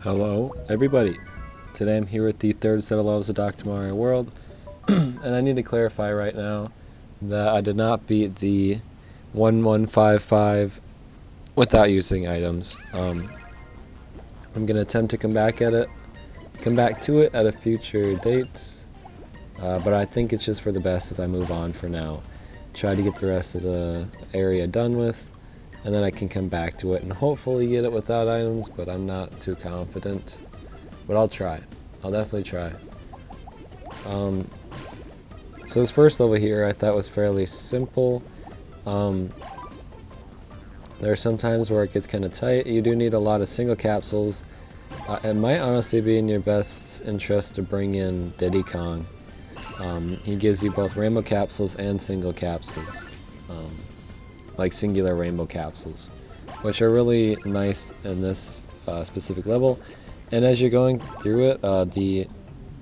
Hello, everybody. Today I'm here with the third set of levels of Dr. Mario World, and I need to clarify right now that I did not beat the 1155 without using items. I'm gonna attempt to come back to it at a future date, but I think it's just for the best if I move on for now. Try to get the rest of the area done with, and then I can come back to it and hopefully get it without items, but I'm not too confident. But I'll try. I'll definitely try. So this first level here I thought was fairly simple. There are some times where it gets kind of tight. You do need a lot of single capsules. It might honestly be in your best interest to bring in Diddy Kong. He gives you both rainbow capsules and single capsules. Like singular rainbow capsules, which are really nice in this specific level. And as you're going through it, the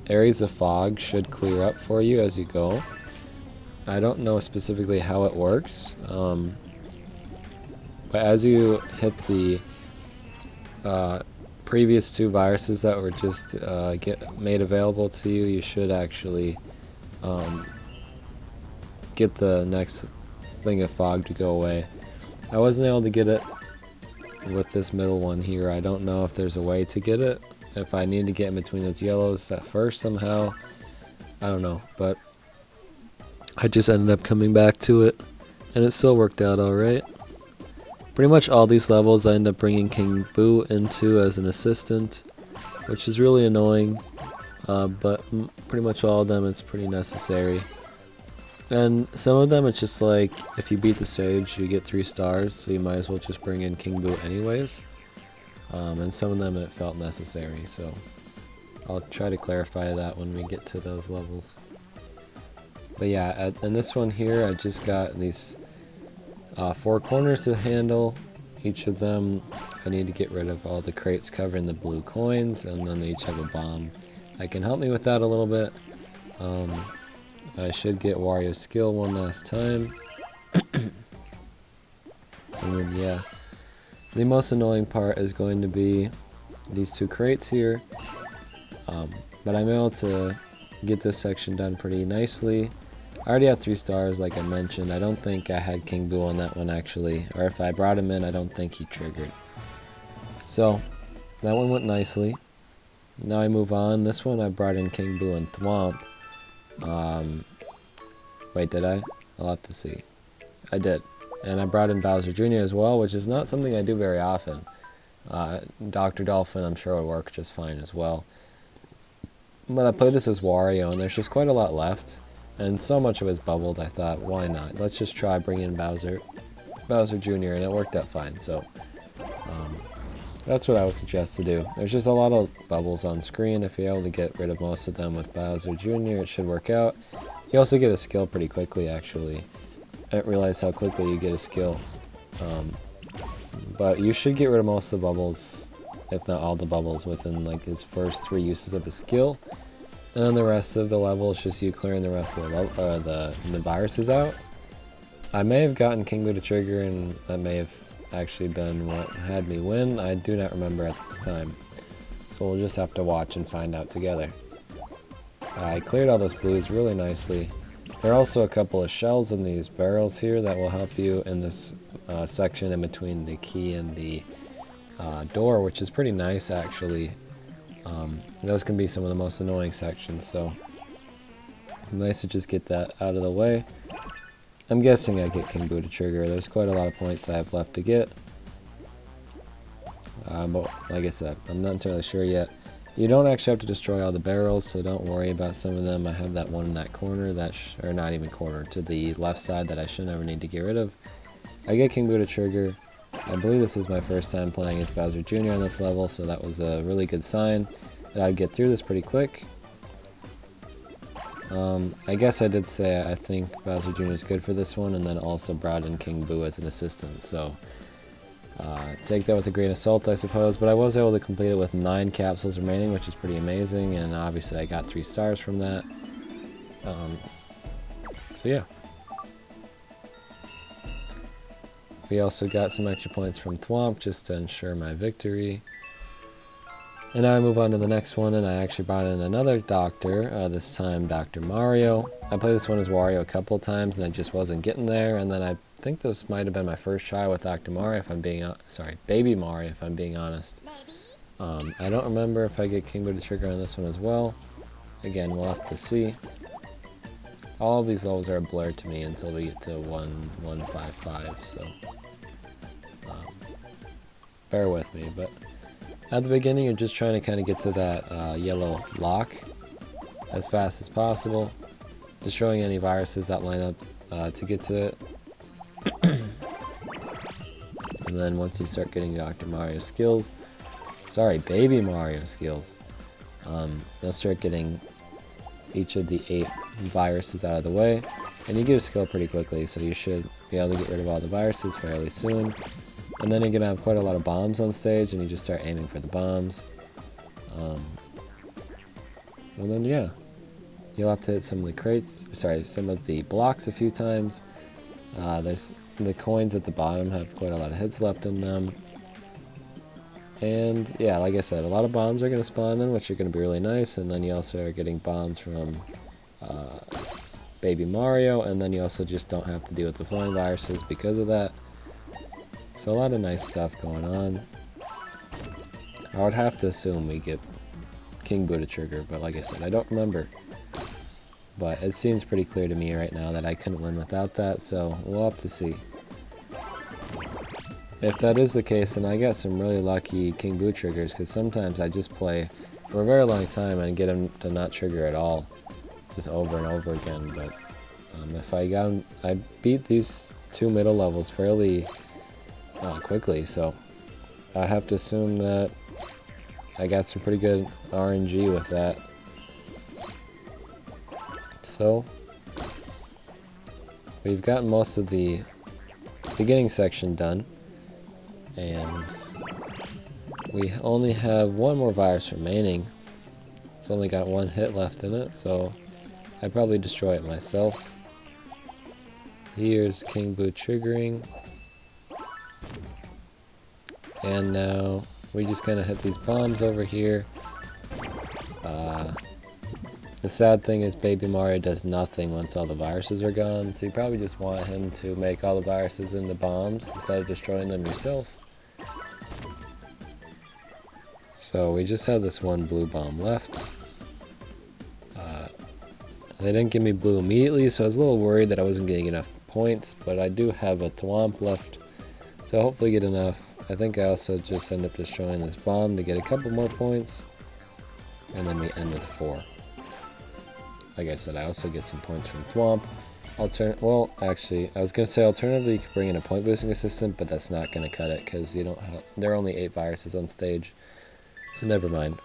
areas of fog should clear up for you as you go. I don't know specifically how it works, but as you hit the previous two viruses that were just get made available to you, you should actually get the next thing of fog to go away. I wasn't able to get it with this middle one here. I don't know if there's a way to get it. If I need to get in between those yellows at first somehow, I don't know. But I just ended up coming back to it, and it still worked out alright. Pretty much all these levels I end up bringing King Boo into as an assistant, which is really annoying. But pretty much all of them it's pretty necessary. And some of them it's just like, if you beat the stage you get 3 stars, so you might as well just bring in King Boo anyways. And some of them it felt necessary, so I'll try to clarify that when we get to those levels. But yeah, in this one here I just got these 4 corners to handle. Each of them I need to get rid of all the crates covering the blue coins, and then they each have a bomb that can help me with that a little bit. I should get Wario's skill one last time. And then yeah, the most annoying part is going to be these 2 crates here. But I'm able to get this section done pretty nicely. I already have 3 stars like I mentioned. I don't think I had King Boo on that one actually, or if I brought him in I don't think he triggered. So that one went nicely. Now I move on. This one I brought in King Boo and Thwomp. Wait, did I? I'll have to see. I did. And I brought in Bowser Jr. as well, which is not something I do very often. Dr. Dolphin I'm sure would work just fine as well. But I played this as Wario, and there's just quite a lot left. And so much of it is bubbled, I thought, why not? Let's just try bringing in Bowser Jr., and it worked out fine, so... that's what I would suggest to do. There's just a lot of bubbles on screen. If you're able to get rid of most of them with Bowser Jr., it should work out. You also get a skill pretty quickly, actually. I didn't realize how quickly you get a skill. But you should get rid of most of the bubbles, if not all the bubbles, within like his first 3 uses of his skill. And then the rest of the level is just you clearing the rest of the viruses out. I may have gotten King Boo to trigger, and that may have actually been what had me win. I do not remember at this time, so we'll just have to watch and find out together. I cleared all those blues really nicely. There are also a couple of shells in these barrels here that will help you in this section in between the key and the door, which is pretty nice actually. Those can be some of the most annoying sections, so nice to just get that out of the way. I'm guessing I get King Boo to trigger. There's quite a lot of points I have left to get. But like I said, I'm not entirely sure yet. You don't actually have to destroy all the barrels, so don't worry about some of them. I have that one in that corner, or not even corner, to the left side that I should never need to get rid of. I get King Boo to trigger. I believe this is my first time playing as Bowser Jr. on this level, so that was a really good sign that I'd get through this pretty quick. I guess I did say I think Bowser Jr. is good for this one, and then also brought in King Boo as an assistant, so take that with a grain of salt, I suppose. But I was able to complete it with 9 capsules remaining, which is pretty amazing, and obviously I got 3 stars from that. So yeah. We also got some extra points from Thwomp just to ensure my victory. And now I move on to the next one, and I actually brought in another doctor, this time Dr. Mario. I played this one as Wario a couple times, and I just wasn't getting there, and then I think this might have been my first try with Dr. Mario, if I'm being, Baby Mario, if I'm being honest. I don't remember if I get King Boo to trigger on this one as well. Again, we'll have to see. All of these levels are a blur to me until we get to 1155, so bear with me, but at the beginning, you're just trying to kind of get to that yellow lock as fast as possible, destroying any viruses that line up to get to it. And then once you start getting Dr. Mario skills, Baby Mario skills, you'll start getting each of the 8 viruses out of the way, and you get a skill pretty quickly, so you should be able to get rid of all the viruses fairly soon. And then you're going to have quite a lot of bombs on stage, and you just start aiming for the bombs. And then, yeah, you'll have to hit some of the crates, some of the blocks a few times. There's the coins at the bottom have quite a lot of hits left in them. And, yeah, like I said, a lot of bombs are going to spawn in, which are going to be really nice. And then you also are getting bombs from Baby Mario, and then you also just don't have to deal with the flying viruses because of that. So a lot of nice stuff going on. I would have to assume we get King Boo to trigger, but like I said, I don't remember. But it seems pretty clear to me right now that I couldn't win without that, so we'll have to see. If that is the case, then I got some really lucky King Boo triggers, because sometimes I just play for a very long time and get him to not trigger at all, just over and over again. But if I beat these 2 middle levels fairly quickly, so I have to assume that I got some pretty good RNG with that. So we've gotten most of the beginning section done, and we only have 1 more virus remaining. It's only got 1 hit left in it, so I'd probably destroy it myself. Here's King Boo triggering. And now we just kind of hit these bombs over here. The sad thing is Baby Mario does nothing once all the viruses are gone, so you probably just want him to make all the viruses into bombs instead of destroying them yourself. So we just have this 1 blue bomb left. They didn't give me blue immediately, so I was a little worried that I wasn't getting enough points, but I do have a Thwomp left to hopefully get enough. I think I also just end up destroying this bomb to get a couple more points, and then we end with 4. Like I said, I also get some points from Thwomp. Well, actually, I was going to say alternatively you could bring in a point boosting assistant, but that's not going to cut it because you don't have. There are only 8 viruses on stage, so never mind.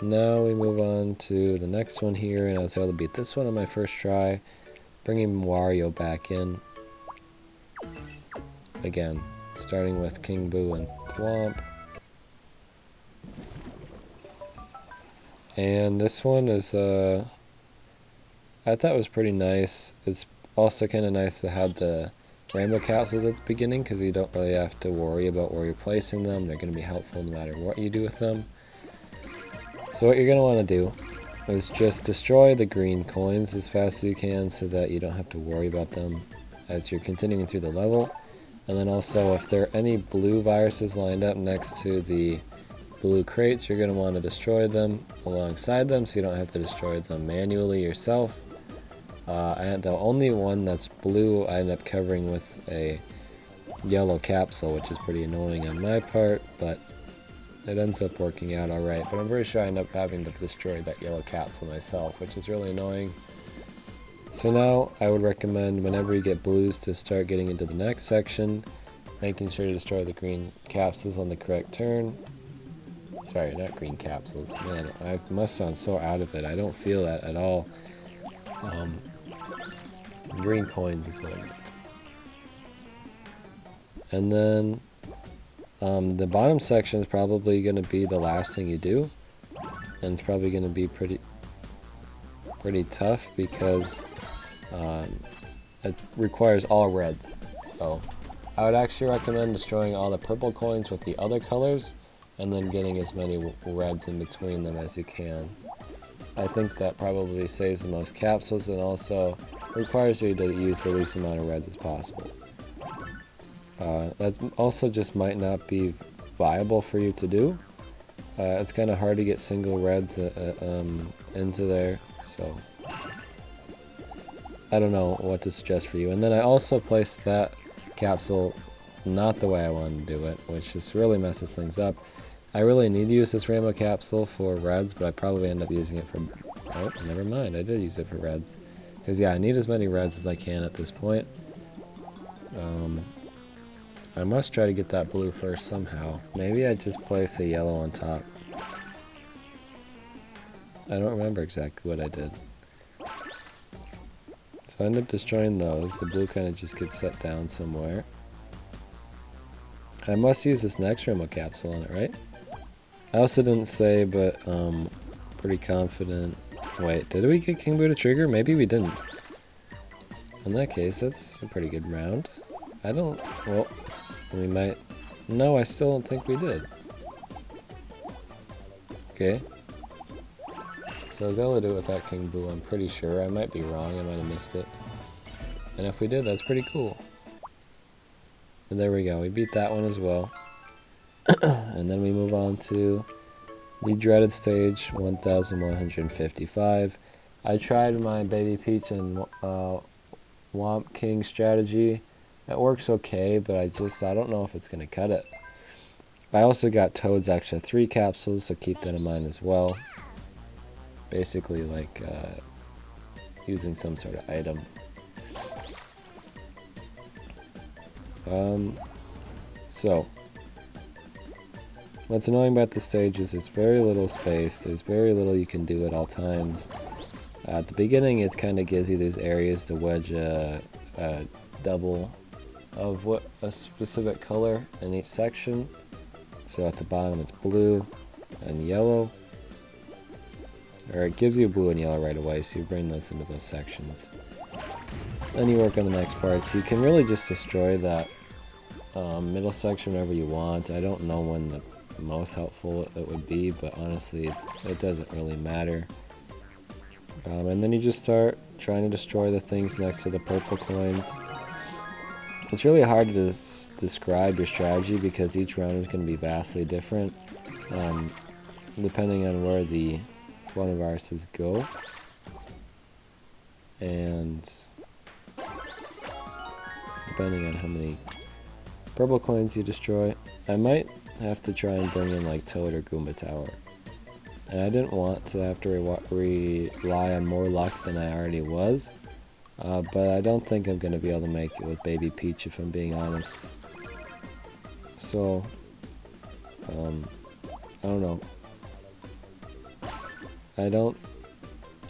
Now we move on to the next one here, and I was able to beat this one on my first try, bringing Wario back in. Again, starting with King Boo and Thwomp. And this one is, I thought was pretty nice. It's also kind of nice to have the rainbow capsules at the beginning, because you don't really have to worry about where you're placing them. They're going to be helpful no matter what you do with them. So what you're going to want to do is just destroy the green coins as fast as you can so that you don't have to worry about them as you're continuing through the level. And then also, if there are any blue viruses lined up next to the blue crates, you're going to want to destroy them alongside them so you don't have to destroy them manually yourself. And the only one that's blue I end up covering with a yellow capsule, which is pretty annoying on my part, but it ends up working out alright. But I'm pretty sure I end up having to destroy that yellow capsule myself, which is really annoying. So now I would recommend whenever you get blues to start getting into the next section, making sure to destroy the green capsules on the correct turn. Sorry, not green capsules. Man, I must sound so out of it. I don't feel that at all. Green coins is what I meant. And then the bottom section is probably going to be the last thing you do. And it's probably going to be pretty tough because it requires all reds. So I would actually recommend destroying all the purple coins with the other colors and then getting as many reds in between them as you can. I think that probably saves the most capsules and also requires you to use the least amount of reds as possible. That also just might not be viable for you to do. It's kind of hard to get single reds into there, so I don't know what to suggest for you. And then I also placed that capsule not the way I wanted to do it, which just really messes things up. I really need to use this rainbow capsule for reds, but I probably end up using it for... Oh, never mind, I did use it for reds. Because yeah, I need as many reds as I can at this point. I must try to get that blue first somehow. Maybe I just place a yellow on top. I don't remember exactly what I did. So I end up destroying those. The blue kind of just gets set down somewhere. I must use this next rainbow capsule on it, right? I also didn't say, but pretty confident. Wait, did we get King Boo to trigger? Maybe we didn't. In that case, that's a pretty good round. I don't... Well, we might... No, I still don't think we did. Okay. So I was able to do it without King Boo, I'm pretty sure. I might be wrong, I might have missed it. And if we did, that's pretty cool. And there we go, we beat that one as well. And then we move on to the dreaded stage, 1155. I tried my Baby Peach and Womp King strategy. It works okay, but I don't know if it's going to cut it. I also got Toad's extra 3 capsules, so keep that in mind as well. Basically like using some sort of item. So, what's annoying about this stage is there's very little space, there's very little you can do at all times. At the beginning it kind of gives you these areas to wedge a double of a specific color in each section. So at the bottom it's blue and yellow. Or it gives you blue and yellow right away, so you bring those into those sections. Then you work on the next part, so you can really just destroy that middle section whenever you want. I don't know when the most helpful it would be, but honestly, it doesn't really matter. And then you just start trying to destroy the things next to the purple coins. It's really hard to describe your strategy because each round is going to be vastly different, depending on where the viruses go, and depending on how many purple coins you destroy. I might have to try and bring in like Toad or Goomba Tower, and I didn't want to have to rely on more luck than I already was, but I don't think I'm going to be able to make it with Baby Peach if I'm being honest. So I don't know. I don't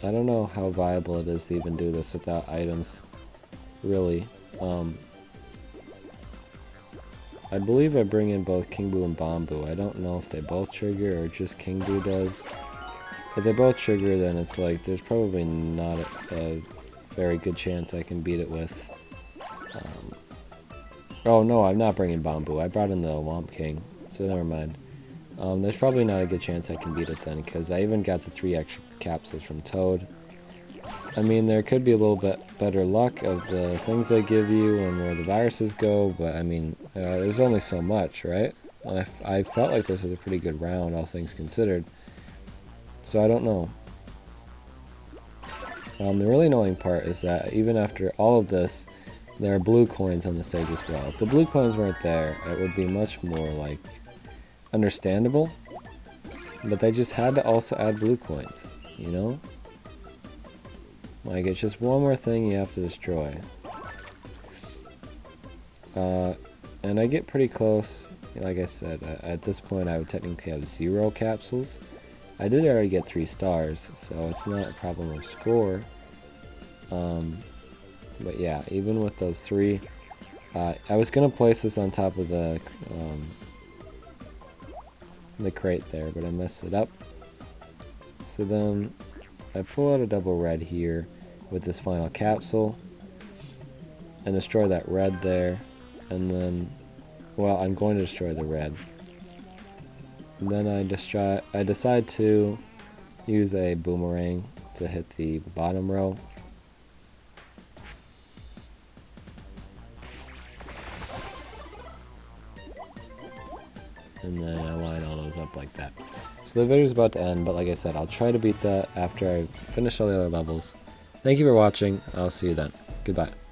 know how viable it is to even do this without items, really. I believe I bring in both King Boo and Bomb Boo. I don't know if they both trigger or just King Boo does. If they both trigger, then it's like there's probably not a very good chance I can beat it with. Oh no, I'm not bringing Bomb Boo. I brought in the Womp King, so never mind. There's probably not a good chance I can beat it then, because I even got the 3 extra capsules from Toad. I mean, there could be a little bit better luck of the things they give you and where the viruses go, but I mean, there's only so much, right? And I felt like this was a pretty good round, all things considered. So I don't know. The really annoying part is that even after all of this, there are blue coins on the stage as well. If the blue coins weren't there, it would be much more like understandable, but they just had to also add blue coins, you know? Like, it's just one more thing you have to destroy. And I get pretty close. Like I said, at this point I would technically have 0 capsules. I did already get 3 stars, so it's not a problem of score. But yeah, even with those 3, I was going to place this on top of the crate there, but I messed it up. So then I pull out a double red here with this final capsule and destroy that red there. and then, well, I'm going to destroy the red. And then I decide to use a boomerang to hit the bottom row. And then I line all those up like that. So the video's about to end, but like I said, I'll try to beat that after I finish all the other levels. Thank you for watching. I'll see you then. Goodbye.